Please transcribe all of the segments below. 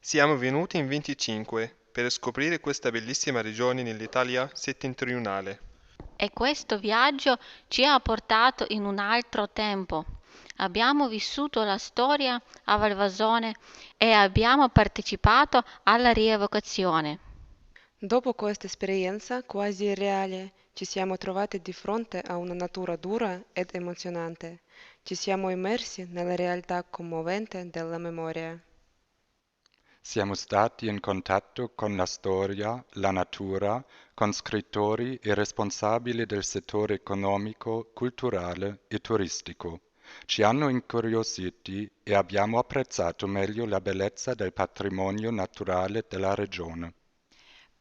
Siamo venuti in 25 per scoprire questa bellissima regione nell'Italia settentrionale. E questo viaggio ci ha portato in un altro tempo. Abbiamo vissuto la storia a Valvasone e abbiamo partecipato alla rievocazione. Dopo questa esperienza quasi irreale, ci siamo trovati di fronte a una natura dura ed emozionante. Ci siamo immersi nella realtà commovente della memoria. Siamo stati in contatto con la storia, la natura, con scrittori e responsabili del settore economico, culturale e turistico. Ci hanno incuriositi e abbiamo apprezzato meglio la bellezza del patrimonio naturale della regione.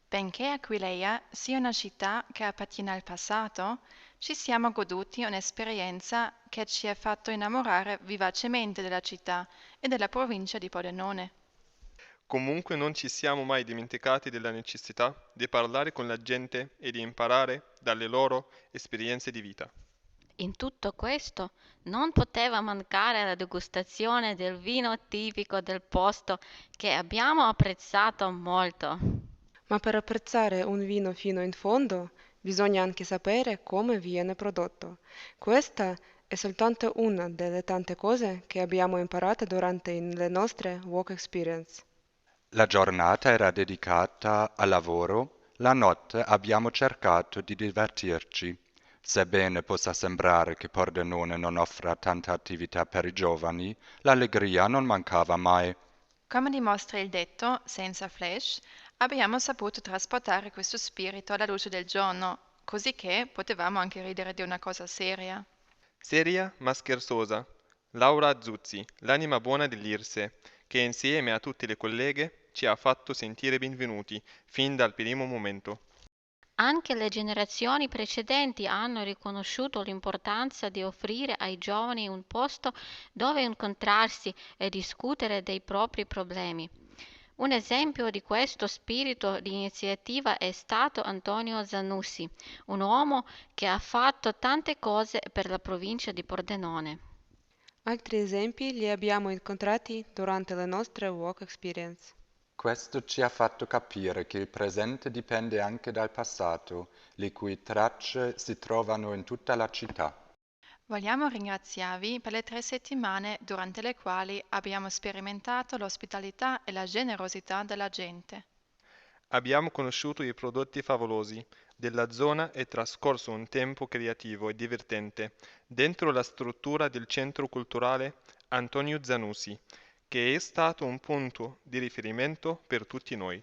Benché Aquileia sia una città che appartiene al passato, ci siamo goduti un'esperienza che ci ha fatto innamorare vivacemente della città e della provincia di Pordenone. Comunque non ci siamo mai dimenticati della necessità di parlare con la gente e di imparare dalle loro esperienze di vita. In tutto questo non poteva mancare la degustazione del vino tipico del posto che abbiamo apprezzato molto. Ma per apprezzare un vino fino in fondo, bisogna anche sapere come viene prodotto. Questa è soltanto una delle tante cose che abbiamo imparato durante le nostre work experience. La giornata era dedicata al lavoro, la notte abbiamo cercato di divertirci. Sebbene possa sembrare che Pordenone non offra tanta attività per i giovani, l'allegria non mancava mai. Come dimostra il detto, senza flash, abbiamo saputo trasportare questo spirito alla luce del giorno, così che potevamo anche ridere di una cosa seria. Seria ma scherzosa. Laura Azzuzzi, l'anima buona dell'Irse, che insieme a tutte le colleghe ci ha fatto sentire benvenuti fin dal primo momento. Anche le generazioni precedenti hanno riconosciuto l'importanza di offrire ai giovani un posto dove incontrarsi e discutere dei propri problemi. Un esempio di questo spirito di iniziativa è stato Antonio Zanussi, un uomo che ha fatto tante cose per la provincia di Pordenone. Altri esempi li abbiamo incontrati durante le nostre work experience. Questo ci ha fatto capire che il presente dipende anche dal passato, le cui tracce si trovano in tutta la città. Vogliamo ringraziarvi per le 3 settimane durante le quali abbiamo sperimentato l'ospitalità e la generosità della gente. Abbiamo conosciuto i prodotti favolosi della zona e trascorso un tempo creativo e divertente dentro la struttura del centro culturale Antonio Zanussi, che è stato un punto di riferimento per tutti noi.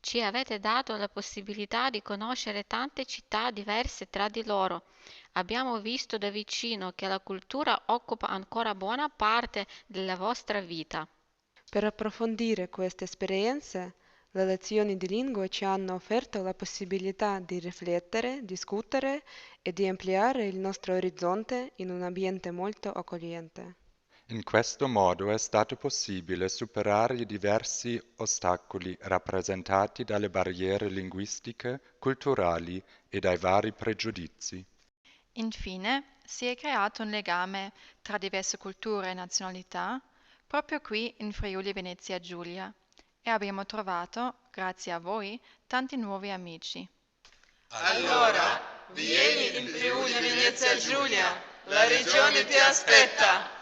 Ci avete dato la possibilità di conoscere tante città diverse tra di loro. Abbiamo visto da vicino che la cultura occupa ancora buona parte della vostra vita. Per approfondire queste esperienze, le lezioni di lingua ci hanno offerto la possibilità di riflettere, discutere e di ampliare il nostro orizzonte in un ambiente molto accogliente. In questo modo è stato possibile superare i diversi ostacoli rappresentati dalle barriere linguistiche, culturali e dai vari pregiudizi. Infine, si è creato un legame tra diverse culture e nazionalità proprio qui in Friuli Venezia Giulia e abbiamo trovato, grazie a voi, tanti nuovi amici. Allora, vieni in Friuli Venezia Giulia, la regione ti aspetta!